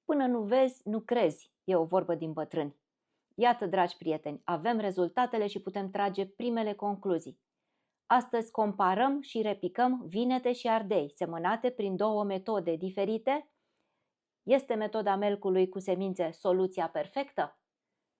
Până nu vezi, nu crezi, e o vorbă din bătrâni. Iată, dragi prieteni, avem rezultatele și putem trage primele concluzii. Astăzi comparăm și repicăm vinete și ardei, semănate prin două metode diferite. Este metoda melcului cu semințe soluția perfectă?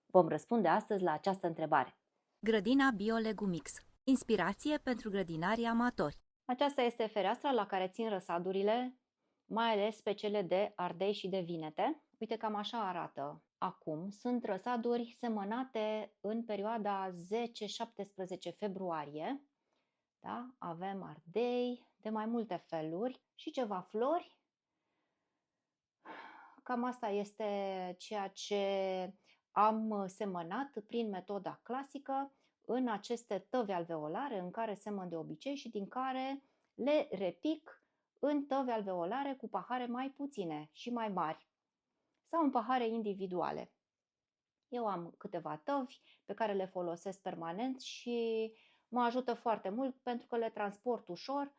Vom răspunde astăzi la această întrebare. Grădina BioLegumix. Inspirație pentru grădinarii amatori. Aceasta este fereastra la care țin răsadurile, mai ales pe cele de ardei și de vinete. Uite, cam așa arată acum. Sunt răsaduri semănate în perioada 10-17 februarie. Da? Avem ardei de mai multe feluri și ceva flori. Cam asta este ceea ce am semănat prin metoda clasică în aceste tăvi alveolare în care semăn de obicei și din care le repic în tăvi alveolare cu pahare mai puține și mai mari sau în pahare individuale. Eu am câteva tăvi pe care le folosesc permanent și mă ajută foarte mult pentru că le transport ușor.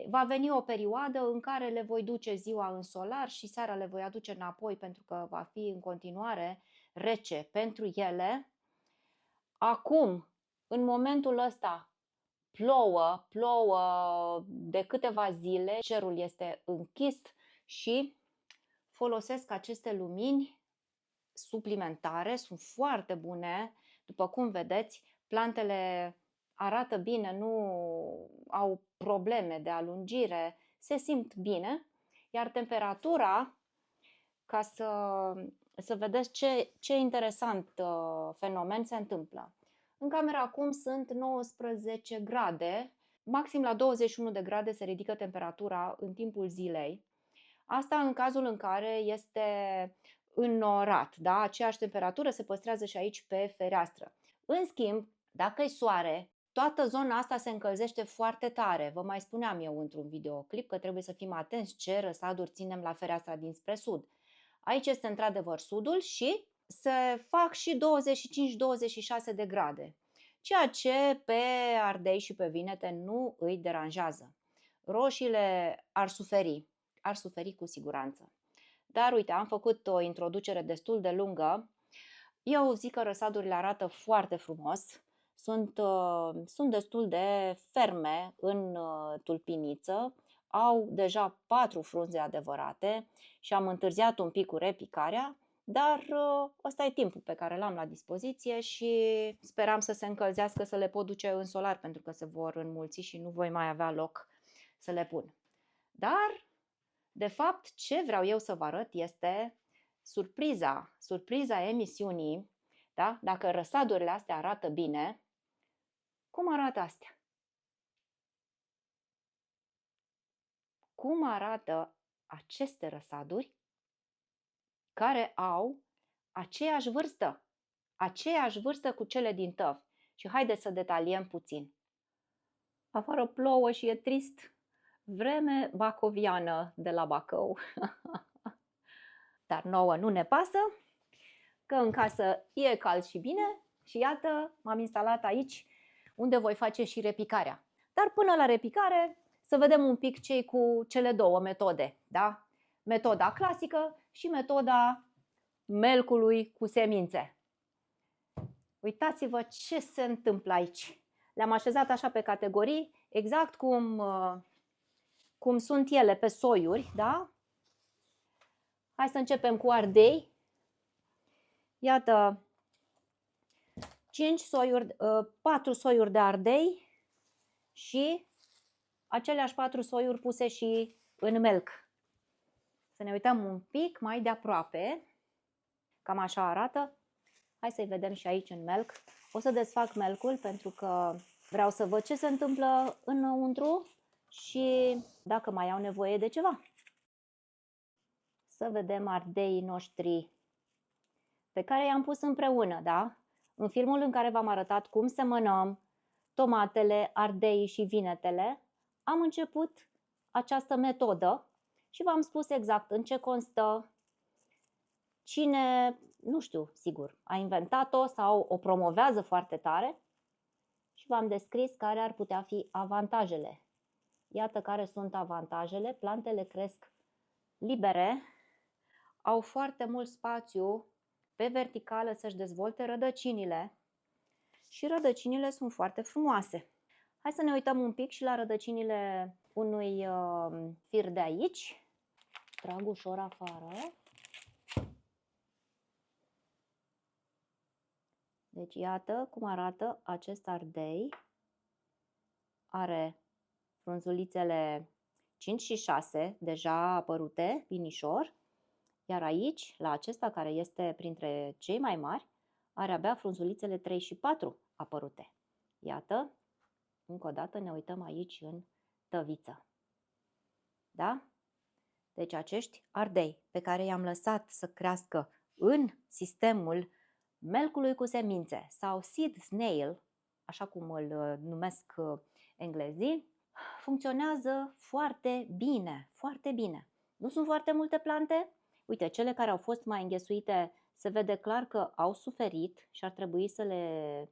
Va veni o perioadă în care le voi duce ziua în solar și seara le voi aduce înapoi pentru că va fi în continuare rece pentru ele. Acum, în momentul ăsta, plouă de câteva zile, cerul este închis și folosesc aceste lumini suplimentare, sunt foarte bune. După cum vedeți, plantele arată bine, nu au probleme de alungire, se simt bine, iar temperatura, ca să vedeți ce interesant fenomen se întâmplă. În cameră acum sunt 19 grade, maxim la 21 de grade se ridică temperatura în timpul zilei. Asta în cazul în care este înnorat, da? Aceeași temperatură se păstrează și aici pe fereastră. În schimb, dacă e soare, toată zona asta se încălzește foarte tare. Vă mai spuneam eu într-un videoclip că trebuie să fim atenți ce răsaduri ținem la fereastra dinspre sud. Aici este într-adevăr sudul și se fac și 25-26 de grade, ceea ce pe ardei și pe vinete nu îi deranjează. Roșiile ar suferi cu siguranță. Dar uite, am făcut o introducere destul de lungă. Eu zic că răsadurile arată foarte frumos. Sunt destul de ferme în tulpiniță. Au deja 4 frunze adevărate și am întârziat un pic cu repicarea, dar ăsta e timpul pe care l-am la dispoziție și speram să se încălzească, să le pot duce în solar pentru că se vor înmulți și nu voi mai avea loc să le pun. Dar de fapt, ce vreau eu să vă arăt este surpriza emisiunii, da? Dacă răsadurile astea arată bine, cum arată astea? Cum arată aceste răsaduri care au aceeași vârstă cu cele din tăvi? Și haideți să detaliem puțin. Afară plouă și e trist, vreme bacoviană de la Bacău. Dar nouă nu ne pasă, că în casă e cald și bine și iată, m-am instalat aici unde voi face și repicarea. Dar până la repicare să vedem un pic ce-i cu cele două metode, da? Metoda clasică și metoda melcului cu semințe. Uitați-vă ce se întâmplă aici. Le-am așezat așa pe categorii, exact cum sunt ele pe soiuri, da? Hai să începem cu ardei. Iată, 4 soiuri de ardei și aceleași 4 soiuri puse și în melc. Să ne uităm un pic mai de aproape. Cam așa arată. Hai să-i vedem și aici în melc. O să desfac melcul pentru că vreau să văd ce se întâmplă înăuntru și dacă mai au nevoie de ceva. Să vedem ardeii noștri pe care i-am pus împreună, da? În filmul în care v-am arătat cum semănăm tomatele, ardeii și vinetele, am început această metodă și v-am spus exact în ce constă, cine, nu știu, sigur, a inventat-o sau o promovează foarte tare și v-am descris care ar putea fi avantajele. Iată care sunt avantajele. Plantele cresc libere, au foarte mult spațiu pe verticală să-și dezvolte rădăcinile și rădăcinile sunt foarte frumoase. Hai să ne uităm un pic și la rădăcinile unui fir de aici. Trag ușor afară. Deci iată cum arată acest ardei. Are frunzulițele 5 și 6 deja apărute, binișor. Iar aici, la acesta care este printre cei mai mari, are abia frunzulițele 3 și 4 apărute. Iată, încă o dată ne uităm aici în tăviță. Da? Deci acești ardei pe care i-am lăsat să crească în sistemul melcului cu semințe sau seed snail, așa cum îl numesc englezii, funcționează foarte bine, foarte bine. Nu sunt foarte multe plante. Uite, cele care au fost mai înghesuite se vede clar că au suferit și ar trebui să le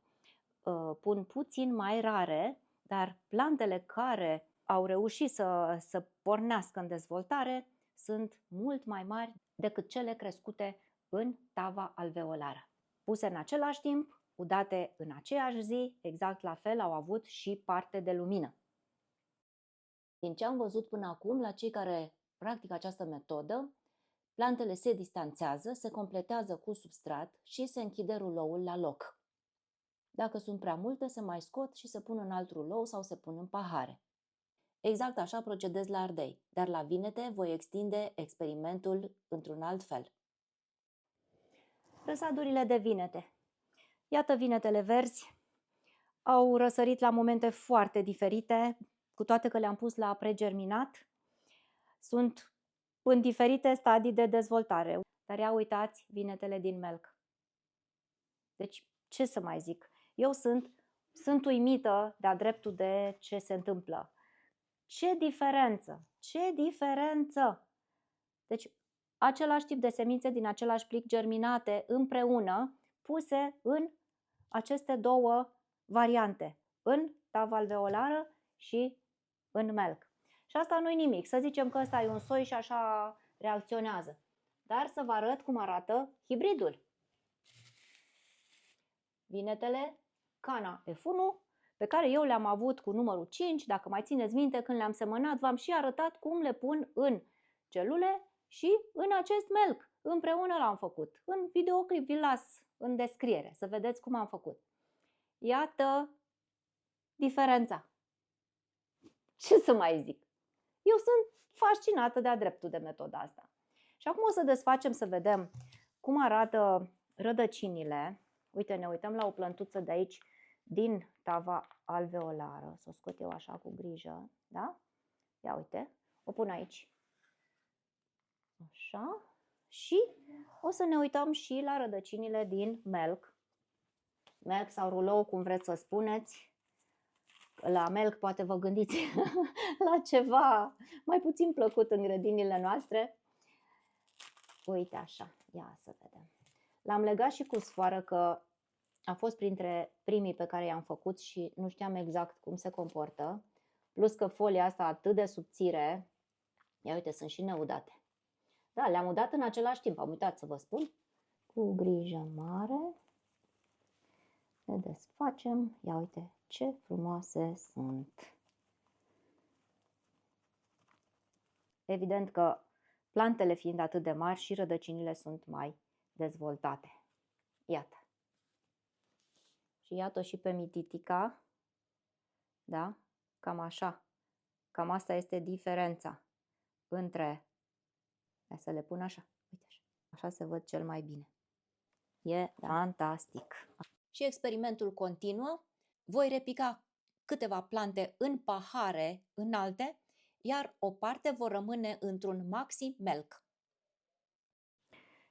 pun puțin mai rare, dar plantele care au reușit să pornească în dezvoltare sunt mult mai mari decât cele crescute în tava alveolară. Puse în același timp, udate în aceeași zi, exact la fel au avut și parte de lumină. Din ce am văzut până acum, la cei care practică această metodă, plantele se distanțează, se completează cu substrat și se închide ruloul la loc. Dacă sunt prea multe, se mai scot și se pun în alt rulou sau se pun în pahare. Exact așa procedez la ardei, dar la vinete voi extinde experimentul într-un alt fel. Răsadurile de vinete. Iată vinetele verzi. Au răsărit la momente foarte diferite, cu toate că le-am pus la pregerminat. Sunt în diferite stadii de dezvoltare. Dar ia uitați vinetele din melc. Deci, ce să mai zic? Eu sunt uimită de-a dreptul de ce se întâmplă. Ce diferență! Ce diferență! Deci, același tip de semințe din același plic germinate împreună, puse în aceste două variante, în tava alveolară și în melc. Și asta nu-i nimic. Să zicem că ăsta e un soi și așa reacționează. Dar să vă arăt cum arată hibridul. Vinetele Cana F1, pe care eu le-am avut cu numărul 5, dacă mai țineți minte, când le-am semănat, v-am și arătat cum le pun în celule și în acest melc. Împreună l-am făcut. În videoclip vi-l las în descriere, să vedeți cum am făcut. Iată diferența. Ce să mai zic? Eu sunt fascinată de-a dreptul de metoda asta. Și acum o să desfacem să vedem cum arată rădăcinile. Uite, ne uităm la o plântuță de aici din tava alveolară. Să o scot eu așa cu grijă, da? Ia uite, o pun aici. Așa. Și o să ne uităm și la rădăcinile din melc. Melc sau rulou, cum vreți să spuneți. La melc poate vă gândiți la ceva mai puțin plăcut în grădinile noastre. Uite așa, ia să vedem. L-am legat și cu sfoară că a fost printre primii pe care i-am făcut și nu știam exact cum se comportă. Plus că folia asta atât de subțire, ia uite, sunt și neudate. Da, le-am udat în același timp, am uitat să vă spun. Cu grijă mare le desfacem. Ia uite ce frumoase sunt. Evident că plantele fiind atât de mari și rădăcinile sunt mai dezvoltate. Iată. Și iată și pe mititica, da? Cam așa. Cam asta este diferența între, hai să le pun așa, uite așa, așa se văd cel mai bine. E fantastic. Și experimentul continuă. Voi repica câteva plante în pahare înalte, iar o parte vor rămâne într-un maxi melc.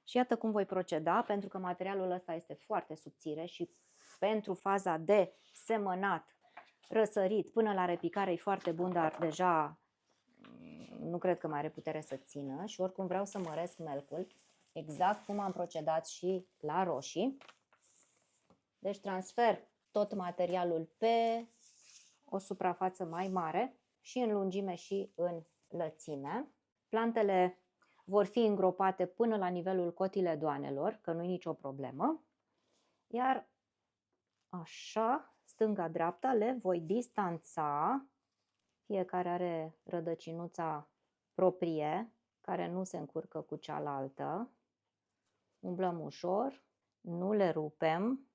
Și iată cum voi proceda, pentru că materialul ăsta este foarte subțire și pentru faza de semănat, răsărit, până la repicare e foarte bun, dar deja nu cred că mai are putere să țină și oricum vreau să măresc melcul, exact cum am procedat și la roșii. Deci transfer tot materialul pe o suprafață mai mare și în lungime și în lățime. Plantele vor fi îngropate până la nivelul cotiledoanelor, că nu e nicio problemă. Iar așa, stânga-dreapta, le voi distanța. Fiecare are rădăcinuța proprie, care nu se încurcă cu cealaltă. Umblăm ușor, nu le rupem,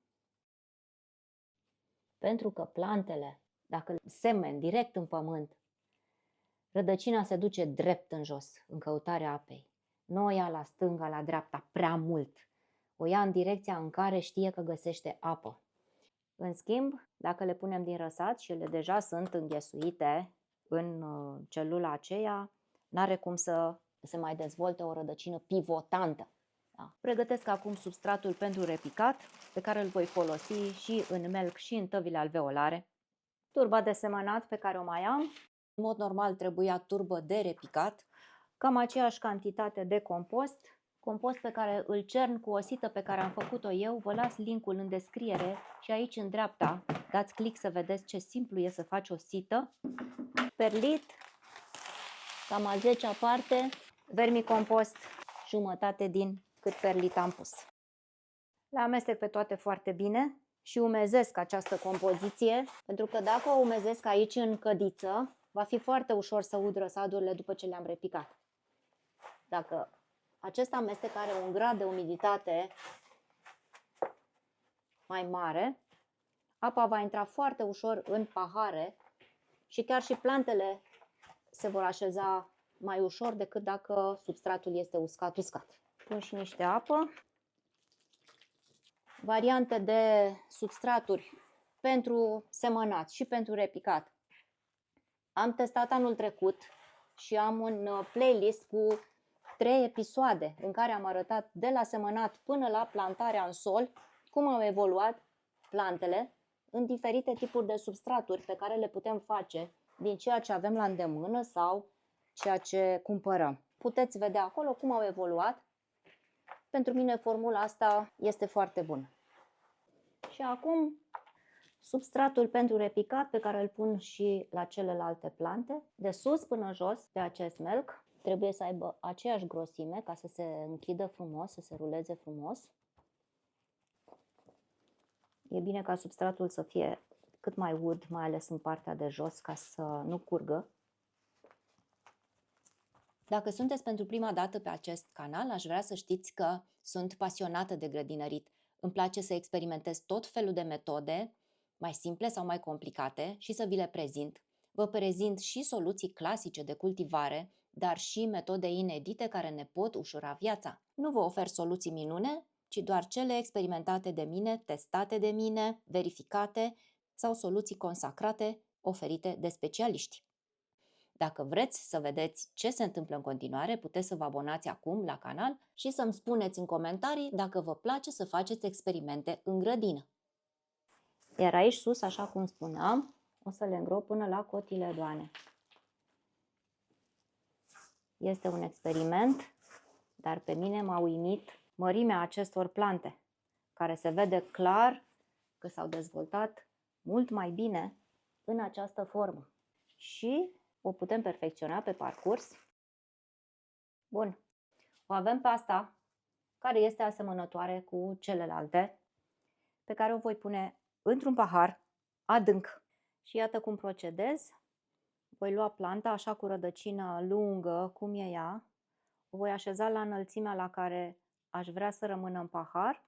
pentru că plantele, dacă semeni direct în pământ, rădăcina se duce drept în jos, în căutarea apei. Nu o ia la stânga, la dreapta, prea mult. O ia în direcția în care știe că găsește apă. În schimb, dacă le punem din răsat și ele deja sunt înghesuite în celula aceea, n-are cum să se mai dezvolte o rădăcină pivotantă. Da. Pregătesc acum substratul pentru repicat, pe care îl voi folosi și în melc și în tăvile alveolare. Turba de semănat pe care o mai am, în mod normal trebuia turbă de repicat, cam aceeași cantitate de compost pe care îl cern cu o sită pe care am făcut-o eu. Vă las linkul în descriere și aici în dreapta dați click să vedeți ce simplu e să faci o sită. Perlit, cam a 10-a parte, vermicompost, jumătate din cât perlit am pus. Le amestec pe toate foarte bine și umezesc această compoziție, pentru că dacă o umezesc aici în cădiță, va fi foarte ușor să ud răsadurile după ce le-am repicat. Dacă acest amestec are un grad de umiditate mai mare, apa va intra foarte ușor în pahare și chiar și plantele se vor așeza mai ușor decât dacă substratul este uscat. Pun și niște apă. Variante de substraturi pentru semănat și pentru repicat. Am testat anul trecut și am un playlist cu 3 episoade în care am arătat de la semănat până la plantarea în sol cum au evoluat plantele în diferite tipuri de substraturi pe care le putem face din ceea ce avem la îndemână sau ceea ce cumpărăm. Puteți vedea acolo cum au evoluat. Pentru mine formula asta este foarte bună. Și acum substratul pentru repicat pe care îl pun și la celelalte plante, de sus până jos pe acest melc. Trebuie să aibă aceeași grosime ca să se închidă frumos, să se ruleze frumos. E bine ca substratul să fie cât mai ud, mai ales în partea de jos, ca să nu curgă. Dacă sunteți pentru prima dată pe acest canal, aș vrea să știți că sunt pasionată de grădinărit. Îmi place să experimentez tot felul de metode, mai simple sau mai complicate, și să vi le prezint. Vă prezint și soluții clasice de cultivare, dar și metode inedite care ne pot ușura viața. Nu vă ofer soluții minune, ci doar cele experimentate de mine, testate de mine, verificate sau soluții consacrate oferite de specialiști. Dacă vreți să vedeți ce se întâmplă în continuare, puteți să vă abonați acum la canal și să-mi spuneți în comentarii dacă vă place să faceți experimente în grădină. Iar aici sus, așa cum spuneam, o să le îngrop până la cotiledoane. Este un experiment, dar pe mine m-a uimit mărimea acestor plante, care se vede clar că s-au dezvoltat mult mai bine în această formă. Și o putem perfecționa pe parcurs. Bun, o avem pe asta, care este asemănătoare cu celelalte, pe care o voi pune într-un pahar adânc. Și iată cum procedez. Voi lua planta așa cu rădăcină lungă, cum e ea, o voi așeza la înălțimea la care aș vrea să rămână în pahar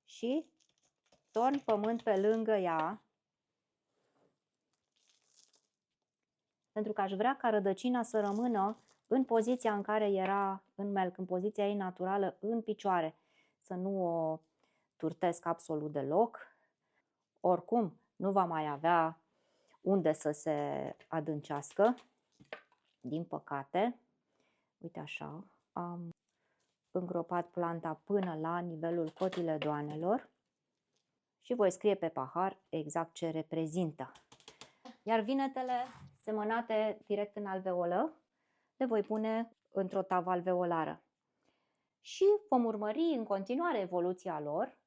și torn pământ pe lângă ea, pentru că aș vrea ca rădăcina să rămână în poziția în care era în melc, în poziția ei naturală, în picioare, să nu o turtesc absolut deloc. Oricum, nu va mai avea unde să se adâncească, din păcate. Uite așa, am îngropat planta până la nivelul cotiledoanelor și voi scrie pe pahar exact ce reprezintă. Iar vinetele semănate direct în alveolă le voi pune într-o tavă alveolară. Și vom urmări în continuare evoluția lor.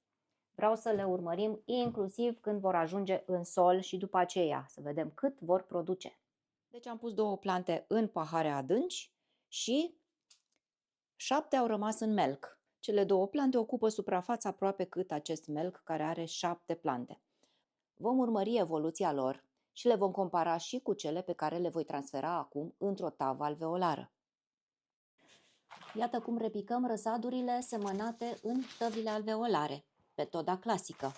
Vreau să le urmărim inclusiv când vor ajunge în sol și după aceea, să vedem cât vor produce. Deci am pus 2 plante în pahare adânci și 7 au rămas în melc. Cele 2 plante ocupă suprafața aproape cât acest melc care are 7 plante. Vom urmări evoluția lor și le vom compara și cu cele pe care le voi transfera acum într-o tavă alveolară. Iată cum repicăm răsadurile semănate în tăvile alveolare, metoda clasică.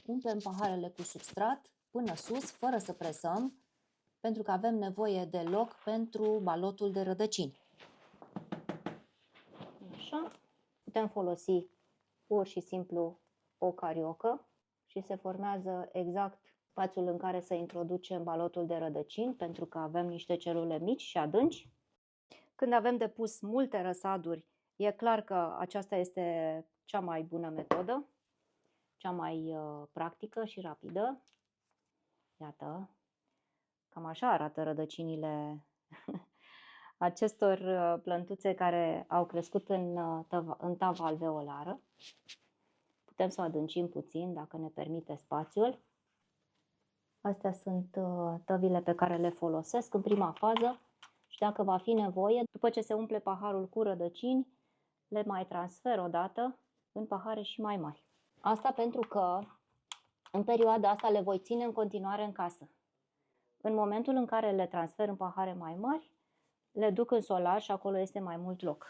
Umpem paharele cu substrat până sus, fără să presăm, pentru că avem nevoie de loc pentru balotul de rădăcini. Așa. Putem folosi pur și simplu o cariocă și se formează exact spațiul în care să introducem balotul de rădăcini, pentru că avem niște celule mici și adânci. Când avem de pus multe răsaduri, e clar că aceasta este cea mai bună metodă, cea mai practică și rapidă. Iată, cam așa arată rădăcinile acestor plântuțe care au crescut în tava alveolară. Putem să o adâncim puțin dacă ne permite spațiul. Astea sunt tăvile pe care le folosesc în prima fază și dacă va fi nevoie, după ce se umple paharul cu rădăcini, le mai transfer odată în pahare și mai mari. Asta pentru că în perioada asta le voi ține în continuare în casă. În momentul în care le transfer în pahare mai mari, le duc în solar și acolo este mai mult loc.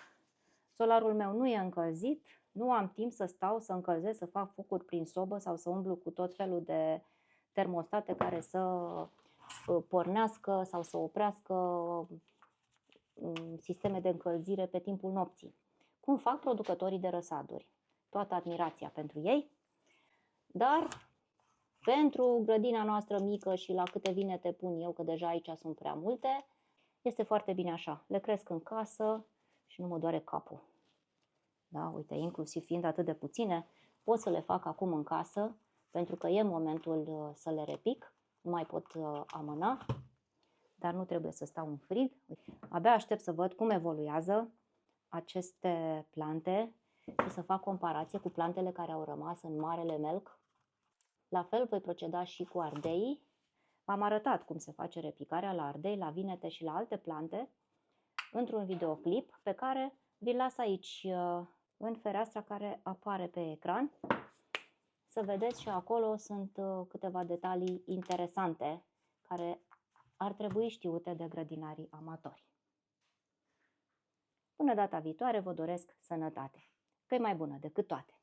Solarul meu nu e încălzit, nu am timp să stau, să încălzesc, să fac focuri prin sobă sau să umblu cu tot felul de termostate care să pornească sau să oprească sisteme de încălzire pe timpul nopții. Cum fac producătorii de răsaduri? Toată admirația pentru ei, dar pentru grădina noastră mică și la câte vinete pun eu, că deja aici sunt prea multe, este foarte bine așa. Le cresc în casă și nu mă doare capul. Da, uite, inclusiv fiind atât de puține, pot să le fac acum în casă, pentru că e momentul să le repic, nu mai pot amâna, dar nu trebuie să stau în frig. Abia aștept să văd cum evoluează aceste plante și să fac comparație cu plantele care au rămas în marele melc. La fel voi proceda și cu ardeii. V-am arătat cum se face repicarea la ardei, la vinete și la alte plante într-un videoclip pe care vi-l las aici în fereastra care apare pe ecran. Să vedeți și acolo sunt câteva detalii interesante care ar trebui știute de grădinarii amatori. Până data viitoare vă doresc sănătate, că e mai bună decât toate!